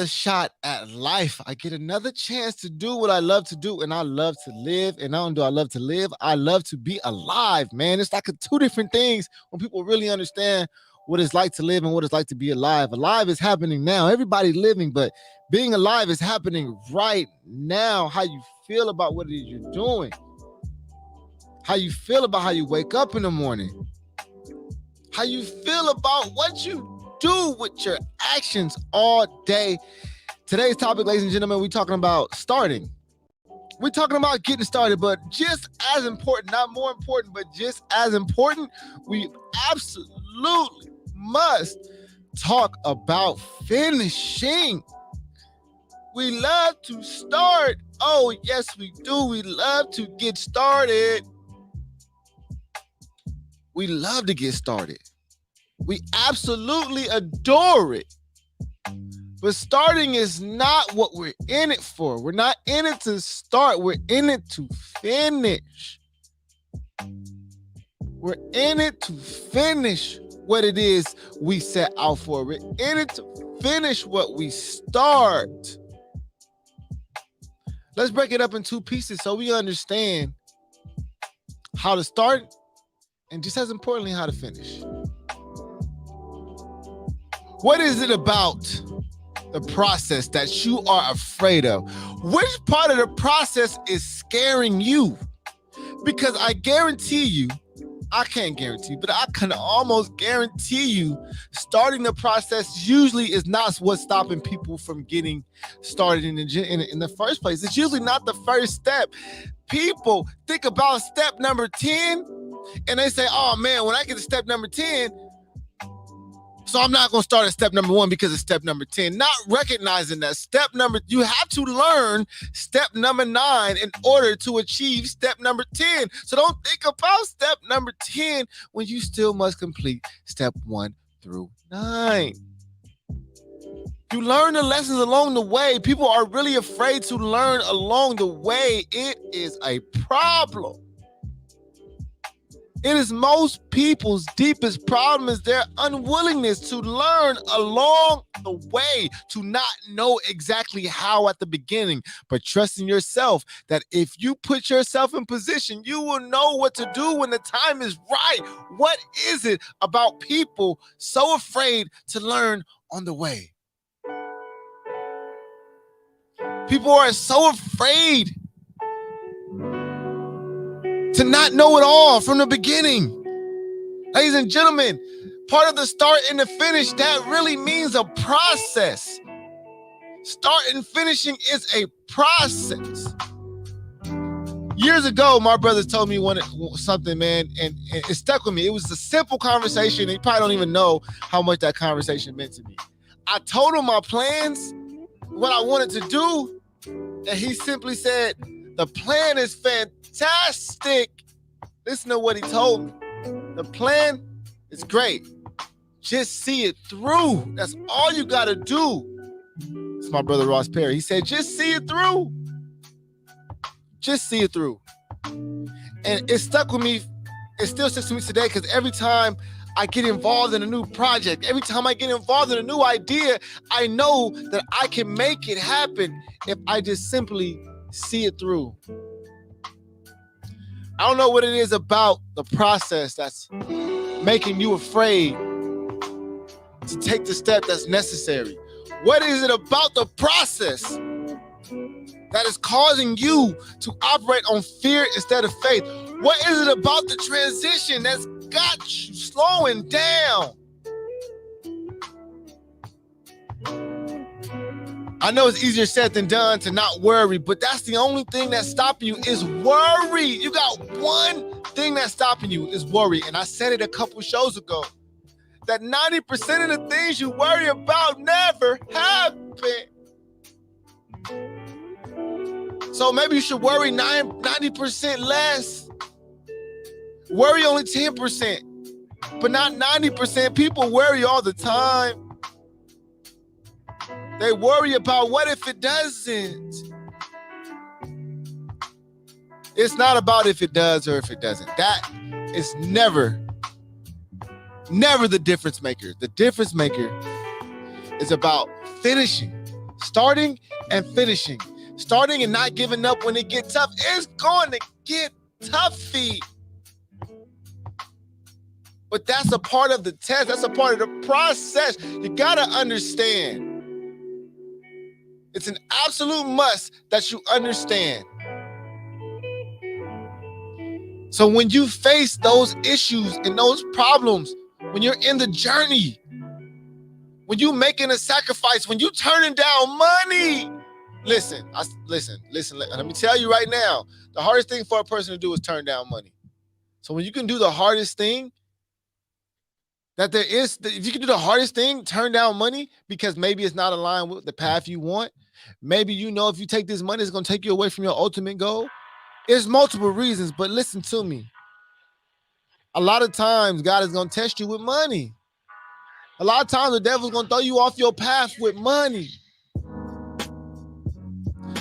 shot at life. I get another chance to do what I love to do, and I love to live. And not only do I love to live, I love to be alive, man. It's like two different things when people really understand what it's like to live and what it's like to be alive. Alive is happening now. Everybody living, but being alive is happening right now. How you feel about what it is you're doing, how you feel about how you wake up in the morning, how you feel about what you do with your actions all day. Today's topic, ladies and gentlemen, we're talking about starting. We're talking about getting started, but just as important, not more important, but just as important, we absolutely must talk about finishing. We love to start. Oh, yes, we do. We love to get started. We love to get started. We absolutely adore it. But starting is not what we're in it for. We're not in it to start. We're in it to finish. We're in it to finish what it is we set out for. We're in it to finish what we start. Let's break it up in two pieces so we understand how to start and just as importantly, how to finish. What is it about the process that you are afraid of? Which part of the process is scaring you? Because I guarantee you, I can't guarantee, but I can almost guarantee you starting the process usually is not what's stopping people from getting started in the first place. It's usually not the first step. People think about step number 10 and they say, oh man, when I get to step number 10, so I'm not going to start at step number 1 because it's step number 10. Not recognizing that you have to learn step number 9 in order to achieve step number 10. So don't think about step number 10 when you still must complete step 1 through 9. You learn the lessons along the way. People are really afraid to learn along the way. It is a problem. It is most people's deepest problem is their unwillingness to learn along the way, to not know exactly how at the beginning, but trusting yourself that if you put yourself in position, you will know what to do when the time is right. What is it about people so afraid to learn on the way? People are so afraid to not know it all from the beginning. Ladies and gentlemen, part of the start and the finish, that really means a process. Start and finishing is a process. Years ago, my brothers told me something, man, and it stuck with me. It was a simple conversation. You probably don't even know how much that conversation meant to me. I told him my plans, what I wanted to do, and he simply said, the plan is fantastic. Listen to what he told me. The plan is great. Just see it through. That's all you got to do. It's my brother Ross Perry. He said, just see it through. Just see it through. And it stuck with me. It still sticks with me today because every time I get involved in a new project, every time I get involved in a new idea, I know that I can make it happen if I just simply see it through. I don't know what it is about the process that's making you afraid to take the step that's necessary. What is it about the process that is causing you to operate on fear instead of faith? What is it about the transition that's got you slowing down? I know it's easier said than done to not worry, but that's the only thing that's stopping you is worry. You got one thing that's stopping you is worry. And I said it a couple shows ago, that 90% of the things you worry about never happen. So maybe you should worry 90% less. Worry only 10%, but not 90%. People worry all the time. They worry about what if it doesn't. It's not about if it does or if it doesn't. That is never the difference maker. The difference maker is about finishing. Starting and finishing. Starting and not giving up when it gets tough. It's going to get toughy. But that's a part of the test. That's a part of the process. You got to understand. It's an absolute must that you understand. So when you face those issues and those problems, when you're in the journey, when you're making a sacrifice, when you're turning down money, listen, let me tell you right now, the hardest thing for a person to do is turn down money. So when you can do the hardest thing that there is, if you can do the hardest thing, turn down money because maybe it's not aligned with the path you want. Maybe you know if you take this money, it's going to take you away from your ultimate goal. There's multiple reasons, but listen to me. A lot of times, God is going to test you with money. A lot of times, the devil's going to throw you off your path with money.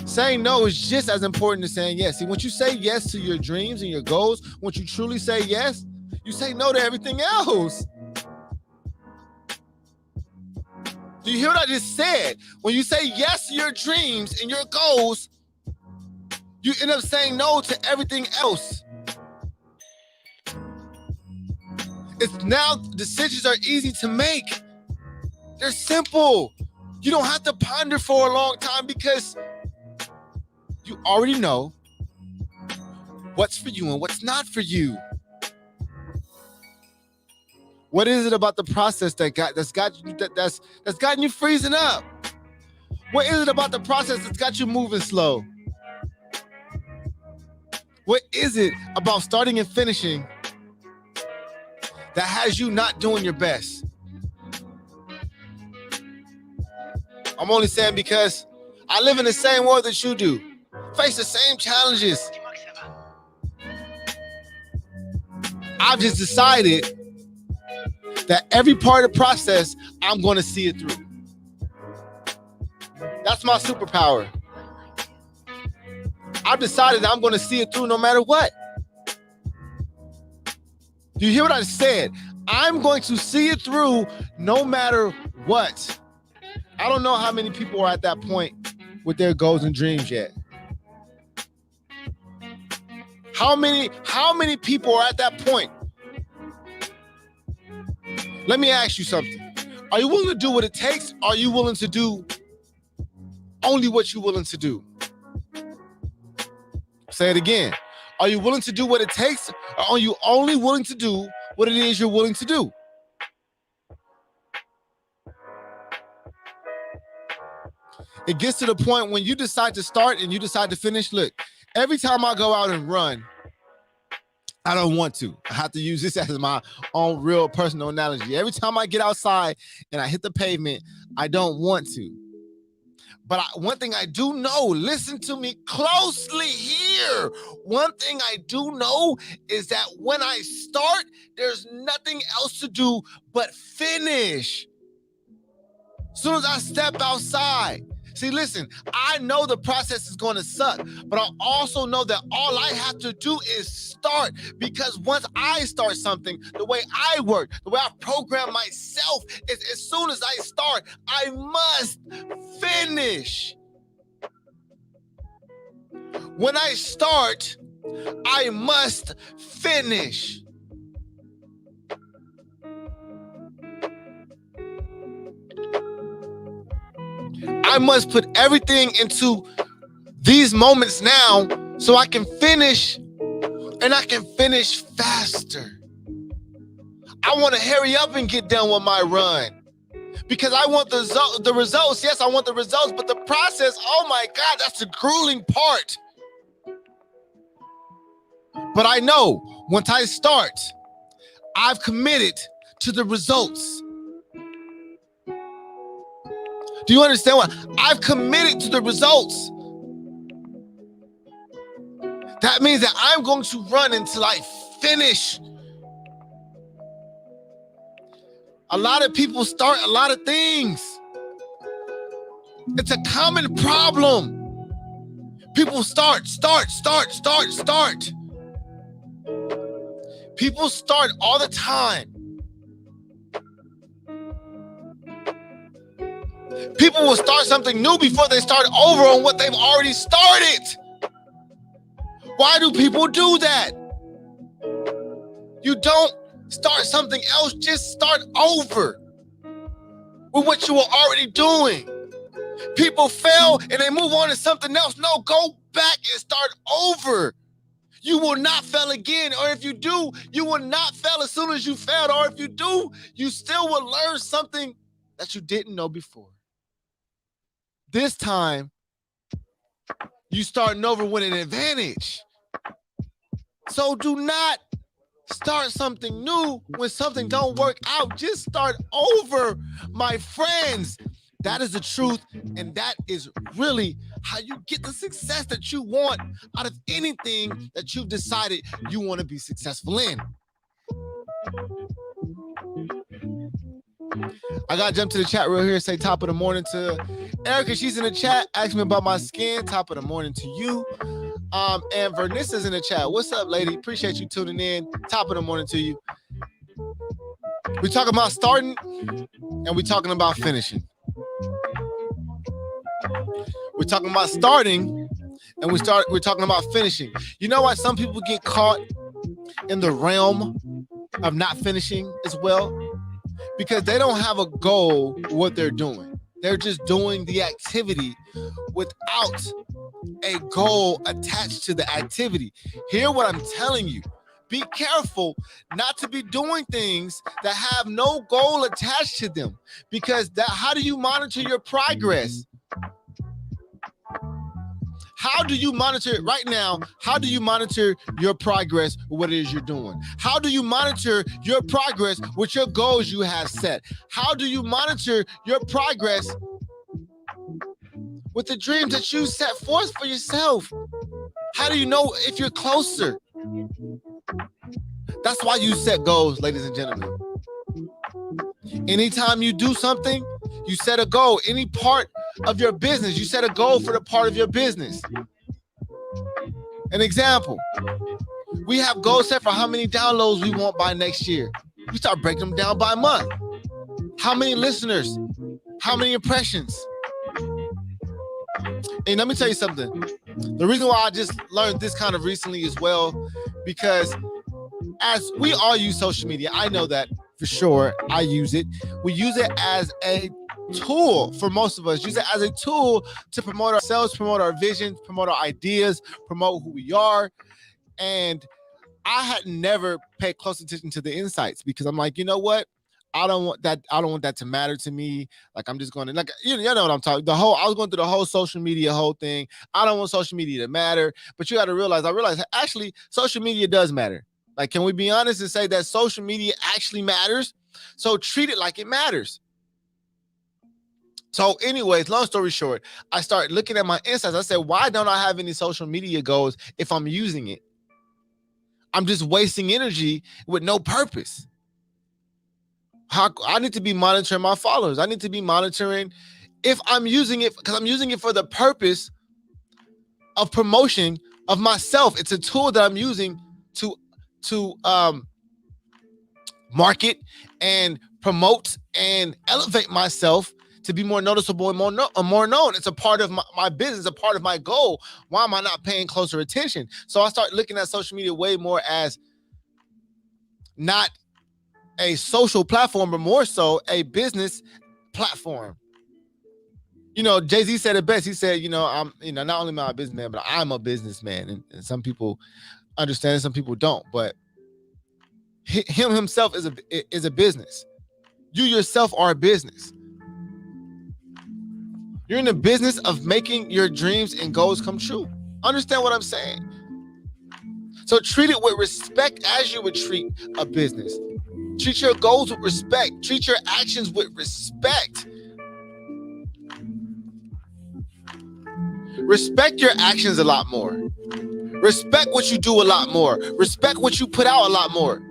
Saying no is just as important as saying yes. See, once you say yes to your dreams and your goals, once you truly say yes, you say no to everything else. Do you hear what I just said? When you say yes to your dreams and your goals, you end up saying no to everything else. It's now decisions are easy to make. They're simple. You don't have to ponder for a long time because you already know what's for you and what's not for you. What is it about the process that's gotten you freezing up? What is it about the process that's got you moving slow? What is it about starting and finishing that has you not doing your best? I'm only saying because I live in the same world that you do. Face the same challenges. I've just decided that every part of the process, I'm going to see it through. That's my superpower. I've decided that I'm going to see it through no matter what. Do you hear what I said? I'm going to see it through no matter what. I don't know how many people are at that point with their goals and dreams yet. How many people are at that point? Let me ask you something. Are you willing to do what it takes? Or are you willing to do only what you're willing to do? Say it again. Are you willing to do what it takes? Or are you only willing to do what it is you're willing to do? It gets to the point when you decide to start and you decide to finish. Look, every time I go out and run, I don't want to. I have to use this as my own real personal analogy. Every time I get outside and I hit the pavement, I don't want to. But one thing I do know, listen to me closely here. One thing I do know is that when I start, there's nothing else to do but finish. As soon as I step outside. See, listen, I know the process is going to suck, but I also know that all I have to do is start, because once I start something, the way I work, the way I program myself is as soon as I start, I must finish. When I start, I must finish. I must put everything into these moments now so I can finish, and I can finish faster. I want to hurry up and get done with my run because I want the results. Yes, I want the results, but the process, oh my God, that's the grueling part. But I know once I start, I've committed to the results. Do you understand what? I've committed to the results. That means that I'm going to run until I finish. A lot of people start a lot of things. It's a common problem. People start. People start all the time. People will start something new before they start over on what they've already started. Why do people do that? You don't start something else, just start over with what you were already doing. People fail and they move on to something else. No, go back and start over. You will not fail again. Or if you do, you will not fail as soon as you failed. Or if you do, you still will learn something that you didn't know before. This time, you starting over with an advantage. So do not start something new when something don't work out. Just start over, my friends. That is the truth, and that is really how you get the success that you want out of anything that you've decided you want to be successful in. I got to jump to the chat real here. Say top of the morning to Erica. She's in the chat. Ask me about my skin. Top of the morning to you. And Vernissa's in the chat. What's up, lady? Appreciate you tuning in. Top of the morning to you. We're talking about starting and we're talking about finishing. We're talking about starting and we're talking about finishing. You know why some people get caught in the realm of not finishing as well? Because they don't have a goal what they're doing. They're just doing the activity without a goal attached to the activity. Hear what I'm telling you. Be careful not to be doing things that have no goal attached to them. Because how do you monitor your progress? How do you monitor it right now? How do you monitor your progress with what it is you're doing? How do you monitor your progress with your goals you have set? How do you monitor your progress with the dreams that you set forth for yourself? How do you know if you're closer? That's why you set goals, ladies and gentlemen. Anytime you do something, you set a goal. Any part of your business, you set a goal for the part of your business. An example, we have goals set for how many downloads we want by next year. We start breaking them down by month. How many listeners? How many impressions? And let me tell you something. The reason why I just learned this kind of recently as well, because as we all use social media, I know that for sure. I use it. We use it as a tool for most of us. Use it as a tool to promote ourselves, promote our vision, promote our ideas, promote who we are. And I had never paid close attention to the insights because I'm like, you know what? I don't want that to matter to me. Like, I'm just going to, like, you know what I'm talking. I was going through the whole social media whole thing. I don't want social media to matter. But you got to realize, actually social media does matter. Like, can we be honest and say that social media actually matters? So treat it like it matters. So anyways, long story short, I started looking at my insights. I said, why don't I have any social media goals if I'm using it? I'm just wasting energy with no purpose. I need to be monitoring my followers. I need to be monitoring if I'm using it, because I'm using it for the purpose of promotion of myself. It's a tool that I'm using to market and promote and elevate myself to be more noticeable and more known. It's a part of my business, a part of my goal. Why am I not paying closer attention? So I started looking at social media way more as not a social platform, but more so a business platform. You know, Jay-Z said it best. He said, not only am I a businessman, but I'm a businessman. And some people understand, some people don't. But him himself is a business. You yourself are a business. You're in the business of making your dreams and goals come true. Understand what I'm saying? So treat it with respect as you would treat a business. Treat your goals with respect. Treat your actions with respect. Respect your actions a lot more. Respect what you do a lot more. Respect what you put out a lot more.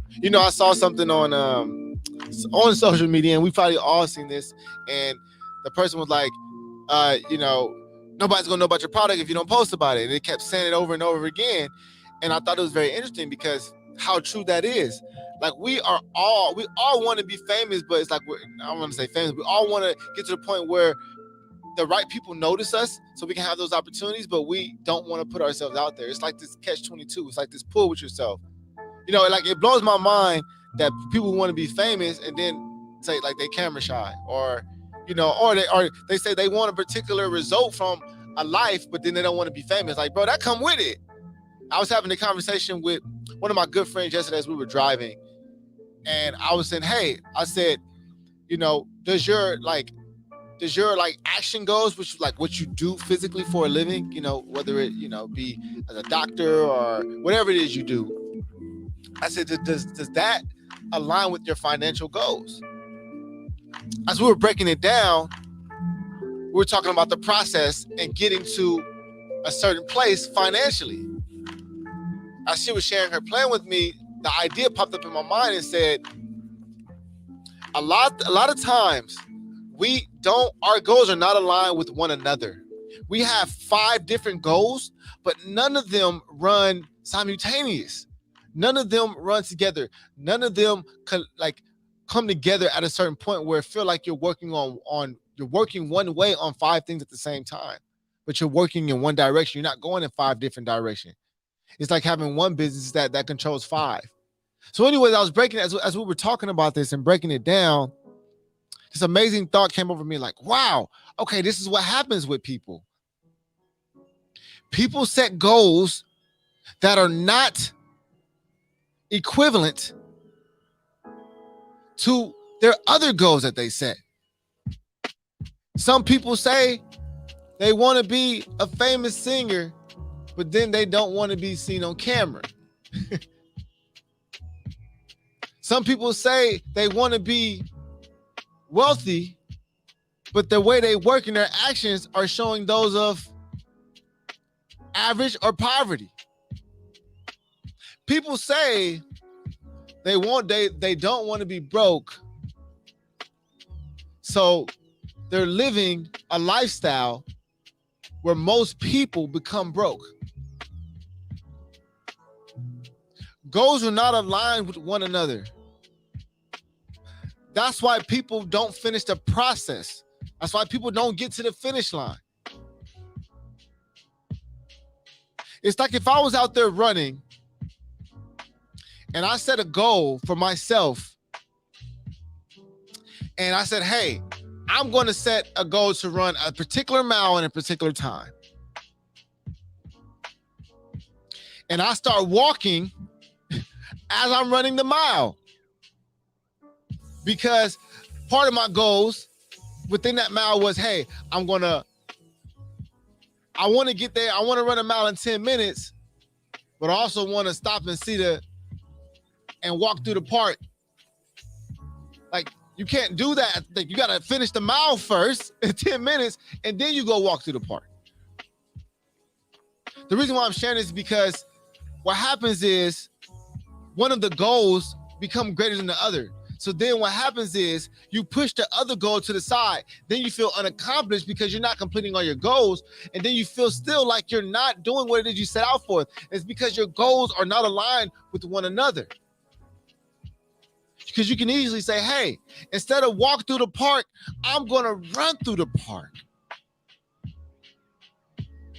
You know, I saw something on social media, and we've probably all seen this, and the person was like, nobody's gonna know about your product if you don't post about it. And they kept saying it over and over again. And I thought it was very interesting because how true that is. Like we all want to be famous, but it's like I don't want to say famous. We all want to get to the point where the right people notice us so we can have those opportunities, but we don't want to put ourselves out there. It's like this catch-22. It's like this pull with yourself. Like it blows my mind that people want to be famous and then say like they camera shy, or they say they want a particular result from a life, but then they don't want to be famous. Like, bro, that come with it. I was having a conversation with one of my good friends yesterday as we were driving, and I was saying, hey, I said, does your action goals, which like what you do physically for a living, whether it, be as a doctor or whatever it is you do. I said, does that align with your financial goals? As we were breaking it down, we were talking about the process and getting to a certain place financially. As she was sharing her plan with me, the idea popped up in my mind and said, a lot of times our goals are not aligned with one another. We have 5 different goals, but none of them run simultaneous. None of them run together. None of them come together at a certain point where it feel like you're working you're working one way on 5 things at the same time, but you're working in one direction. You're not going in 5 different directions. It's like having one business that controls 5. So anyways, I was breaking as we were talking about this and breaking it down. This amazing thought came over me like, wow, okay, this is what happens with people. People set goals that are not equivalent to their other goals that they set. Some people say they want to be a famous singer, but then they don't want to be seen on camera. Some people say they want to be wealthy, but the way they work in their actions are showing those of average or poverty. People say they don't want to be broke, so they're living a lifestyle where most people become broke. Goals are not aligned with one another. That's why people don't finish the process. That's why people don't get to the finish line. It's like if I was out there running and I set a goal for myself and I said, hey, I'm going to set a goal to run a particular mile in a particular time. And I start walking as I'm running the mile. Because part of my goals within that mile was, hey, I want to get there. I want to run a mile in 10 minutes, but I also want to stop and and walk through the park. Like, you can't do that. Like, you got to finish the mile first in 10 minutes, and then you go walk through the park. The reason why I'm sharing this is because what happens is one of the goals become greater than the other. So then what happens is you push the other goal to the side. Then you feel unaccomplished because you're not completing all your goals. And then you feel still like you're not doing what it is you set out for. It's because your goals are not aligned with one another. Because you can easily say, hey, instead of walk through the park, I'm going to run through the park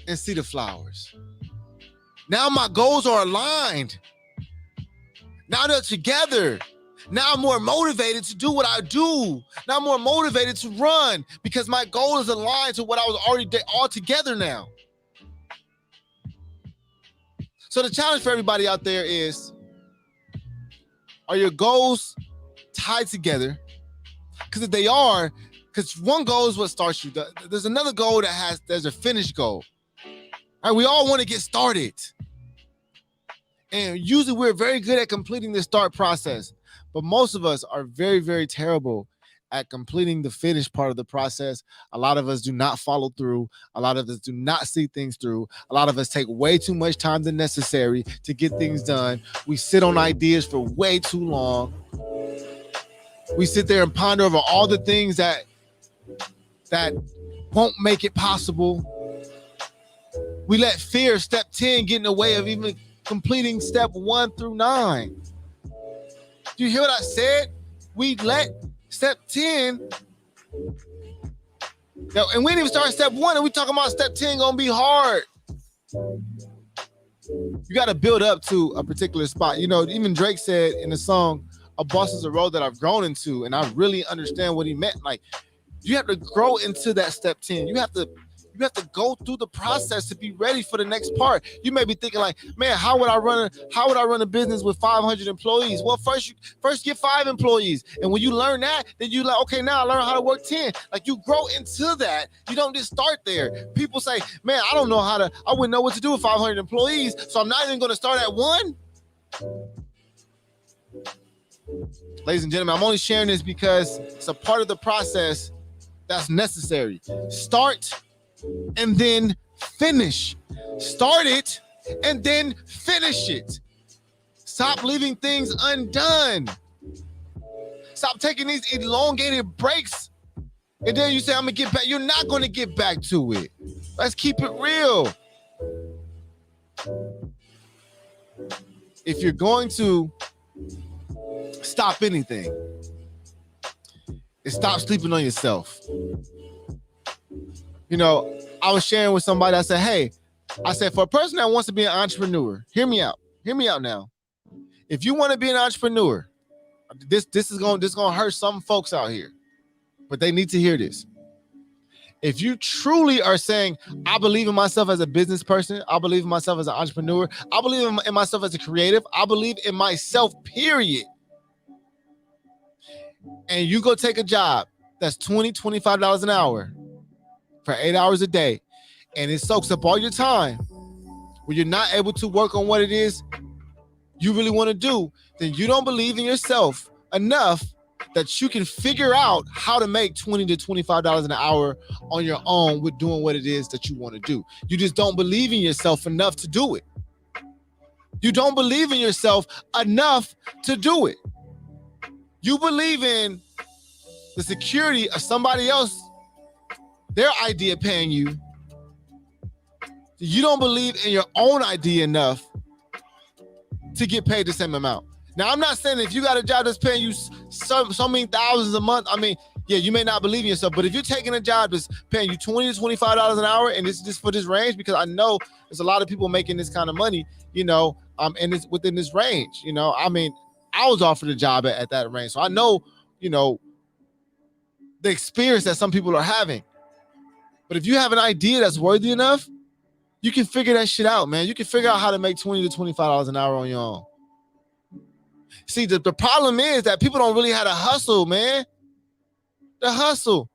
and see the flowers. Now my goals are aligned. Now they're together. Now I'm more motivated to do what I do. Now I'm more motivated to run because my goal is aligned to what I was already all together now. So the challenge for everybody out there is, are your goals tied together? Because if they are, because one goal is what starts you. There's another goal there's a finish goal. All right, we all want to get started. And usually we're very good at completing the start process. But most of us are very, very terrible at completing the finish part of the process. A lot of us do not follow through. A lot of us do not see things through. A lot of us take way too much time than necessary to get things done. We sit on ideas for way too long. We sit there and ponder over all the things that won't make it possible. We let fear, step 10, get in the way of even completing step 1 through 9. Do you hear what I said? We let step 10, and we didn't even start step 1, and we talking about step 10 gonna be hard. You got to build up to a particular spot. You know, even Drake said in the song, "A boss is a role that I've grown into," and I really understand what he meant. Like, you have to grow into that step 10. You have to go through the process to be ready for the next part. You may be thinking like, man, how would I run a business with 500 employees? Well, first get 5 employees. And when you learn that, then you like, okay, now I learn how to work 10. Like, you grow into that. You don't just start there. People say, man, I wouldn't know what to do with 500 employees. So I'm not even going to start at 1. Ladies and gentlemen, I'm only sharing this because it's a part of the process that's necessary. Start and then finish. Start it and then finish it. Stop leaving things undone. Stop taking these elongated breaks. And then you say, I'm going to get back. You're not going to get back to it. Let's keep it real. If you're going to stop anything, it's stop sleeping on yourself. You know, I was sharing with somebody, I said, for a person that wants to be an entrepreneur, hear me out now. If you want to be an entrepreneur, this is going to hurt some folks out here, but they need to hear this. If you truly are saying, I believe in myself as a business person, I believe in myself as an entrepreneur, I believe in myself as a creative, I believe in myself, period. And you go take a job that's $20, $25 an hour for 8 hours a day, and it soaks up all your time when you're not able to work on what it is you really want to do, then you don't believe in yourself enough that you can figure out how to make $20 to $25 an hour on your own with doing what it is that you want to do. You just don't believe in yourself enough to do it. You don't believe in yourself enough to do it. You believe in the security of somebody else, their idea paying you. You don't believe in your own idea enough to get paid the same amount. Now, I'm not saying if you got a job that's paying you so many thousands a month, I mean, yeah, you may not believe in yourself, but if you're taking a job that's paying you $20 to $25 an hour, and it's just for this range, because I know there's a lot of people making this kind of money, you know, and it's within this range, you know, I mean, I was offered a job at that range. So I know, you know, the experience that some people are having. But if you have an idea that's worthy enough, you can figure that shit out, man. You can figure out how to make $20 to $25 an hour on your own. See, the problem is that people don't really have to hustle, man. The hustle.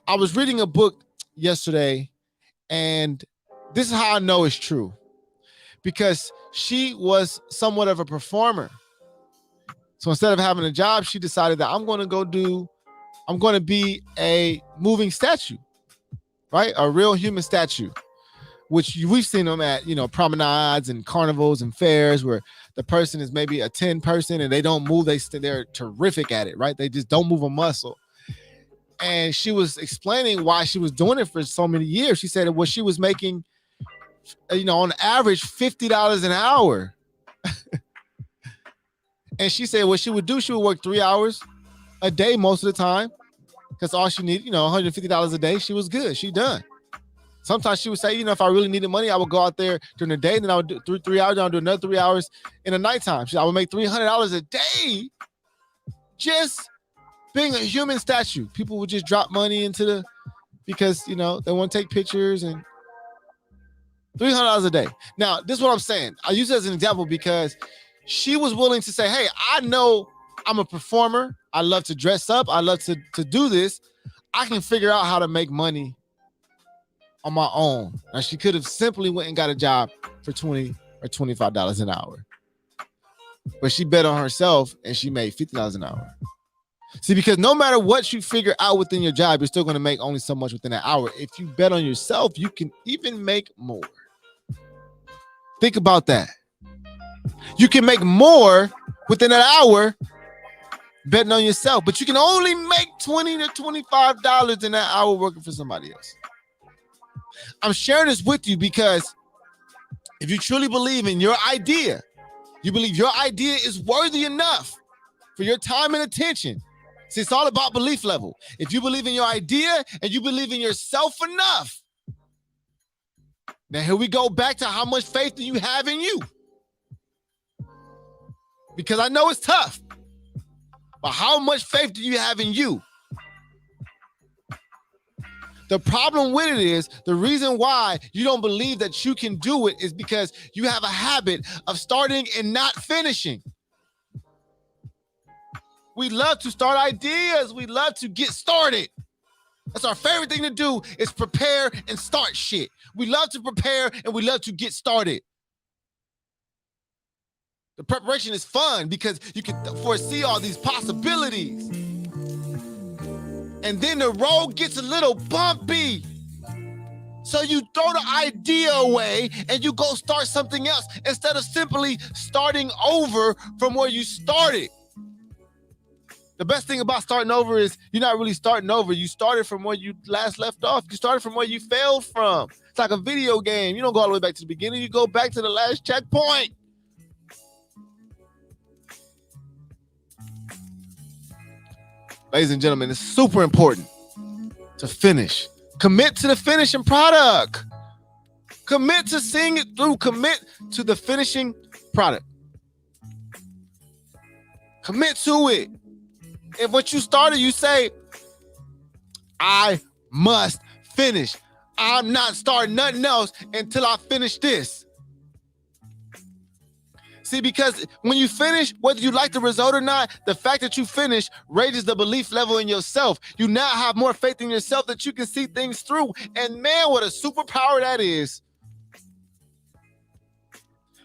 I was reading a book yesterday, and this is how I know it's true. Because she was somewhat of a performer. So instead of having a job, she decided that I'm going to be a moving statue, right? A real human statue, which we've seen them at, you know, promenades and carnivals and fairs where the person is maybe a 10 person and they don't move. They're terrific at it, right? They just don't move a muscle. And she was explaining why she was doing it for so many years. She said, well, she was making, you know, on average, $50 an hour. And she said what she would do, she would work 3 hours a day most of the time, because all she needed, you know, $150 a day, she was good. She done. Sometimes she would say, you know, if I really needed money, I would go out there during the day, and then I would do 3 hours, then I would do another 3 hours in the nighttime. I would make $300 a day just being a human statue. People would just drop money because, you know, they want to take pictures, and $300 a day. Now, this is what I'm saying. I use it as an example because she was willing to say, hey, I know I'm a performer. I love to dress up. I love to do this. I can figure out how to make money on my own. Now, she could have simply went and got a job for $20 or $25 an hour. But she bet on herself, and she made $50 an hour. See, because no matter what you figure out within your job, you're still going to make only so much within an hour. If you bet on yourself, you can even make more. Think about that. You can make more within an hour betting on yourself, but you can only make $20 to $25 in that hour working for somebody else. I'm sharing this with you because If you truly believe in your idea, you believe your idea is worthy enough for your time and attention. See, it's all about belief level. If you believe in your idea and you believe in yourself enough, now here we go back to how much faith do you have in you? Because I know it's tough, but how much faith do you have in you? The problem with it is the reason why you don't believe that you can do it is because you have a habit of starting and not finishing. We love to start ideas. We love to get started. That's our favorite thing to do is prepare and start shit. We love to prepare and we love to get started. The preparation is fun because you can foresee all these possibilities. And then the road gets a little bumpy. So you throw the idea away and you go start something else instead of simply starting over from where you started. The best thing about starting over is you're not really starting over. You started from where you last left off. You started from where you failed from. It's like a video game. You don't go all the way back to the beginning. You go back to the last checkpoint. Ladies and gentlemen, it's super important to finish. Commit to the finishing product. Commit to seeing it through. Commit to the finishing product. Commit to it. If what you started, you say, I must finish. I'm not starting nothing else until I finish this. See, because when you finish, whether you like the result or not, the fact that you finish raises the belief level in yourself. You now have more faith in yourself that you can see things through. And man, what a superpower that is.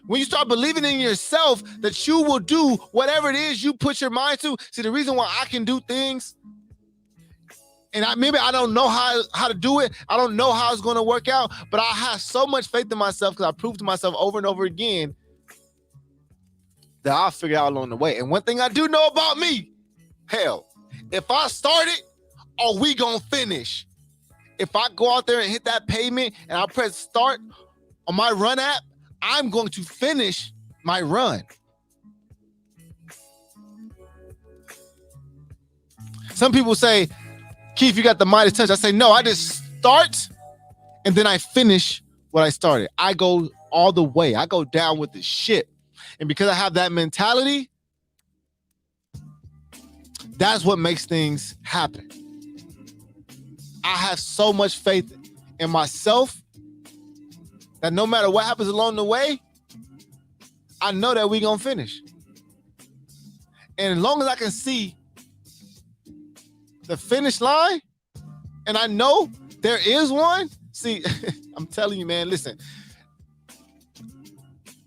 When you start believing in yourself that you will do whatever it is you put your mind to. See, the reason why I can do things, and maybe I don't know how to do it. I don't know how it's going to work out, but I have so much faith in myself because I proved to myself over and over again that I'll figure out along the way. And one thing I do know about me, hell, if I started, are we going to finish? If I go out there and hit that pavement and I press start on my run app, I'm going to finish my run. Some people say, Keith, you got the Midas touch. I say, no, I just start and then I finish what I started. I go all the way. I go down with the ship. And because I have that mentality, that's what makes things happen. I have so much faith in myself that no matter what happens along the way, I know that we're going to finish. And as long as I can see the finish line, and I know there is one, see, I'm telling you, man, listen,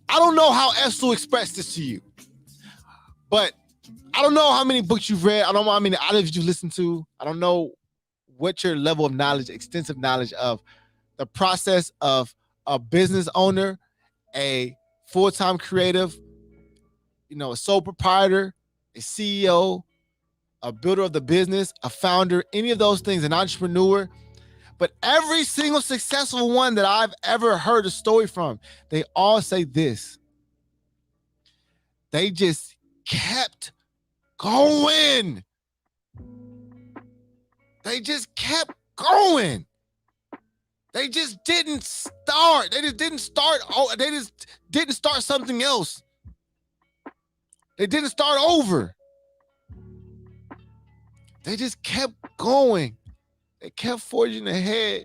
I don't know how else to express this to you, but I don't know how many books you've read. I don't know how many audios you listened to. I don't know what your level of knowledge, extensive knowledge of the process of a business owner, a full-time creative, a sole proprietor, a CEO, a builder of the business, a founder, any of those things, an entrepreneur. But every single successful one that I've ever heard a story from, they all say this. They just kept going. They just kept going. They just didn't start. They just didn't start. They just didn't start something else. They didn't start over. They just kept going. They kept forging ahead.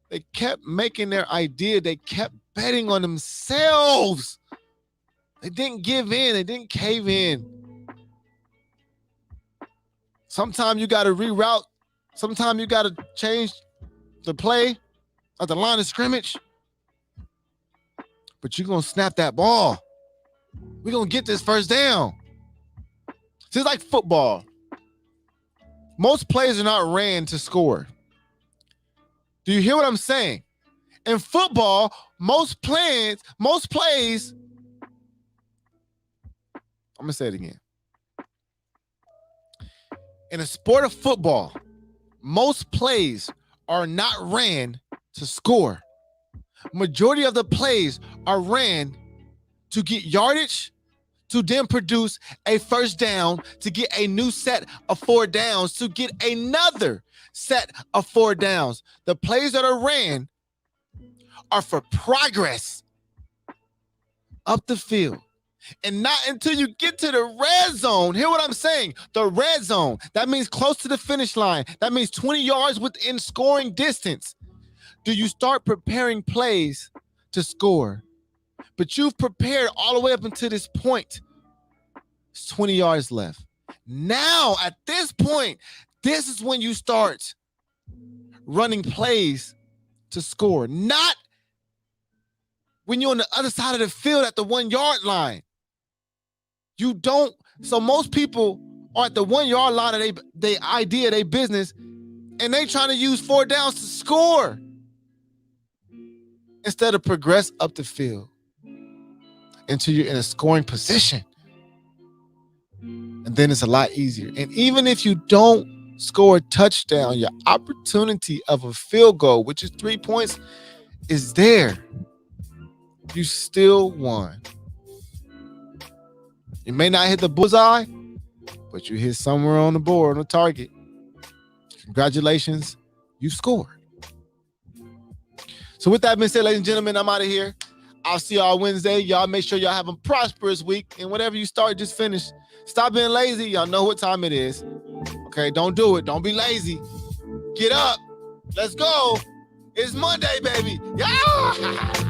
They kept making their idea. They kept betting on themselves. They didn't give in. They didn't cave in. Sometimes you got to reroute. Sometimes you got to change the play at the line of scrimmage. But you're going to snap that ball. We're going to get this first down. It's like football. Most plays are not ran to score. Do you hear what I'm saying? In football, most plays, I'm going to say it again. In a sport of football, most plays are not ran to score. Majority of the plays are ran to get yardage, to then produce a first down, to get a new set of 4 downs, to get another set of 4 downs. The plays that are ran are for progress up the field. And not until you get to the red zone. Hear what I'm saying? The red zone. That means close to the finish line. That means 20 yards within scoring distance. Do you start preparing plays to score? But you've prepared all the way up until this point. It's 20 yards left. Now, at this point, this is when you start running plays to score. Not when you're on the other side of the field at the 1 yard line. You don't. So most people are at the 1 yard line of they idea, they business, and they trying to use 4 downs to score instead of progress up the field until you're in a scoring position. And then it's a lot easier. And even if you don't score a touchdown, your opportunity of a field goal, which is 3 points, is there. You still won. You may not hit the bullseye, but you hit somewhere on the board, on the target. Congratulations, you scored. So with that being said, ladies and gentlemen, I'm out of here. I'll see y'all Wednesday. Y'all make sure y'all have a prosperous week. And whatever you start, just finish. Stop being lazy. Y'all know what time it is. Okay, don't do it. Don't be lazy. Get up. Let's go. It's Monday, baby. Yeah.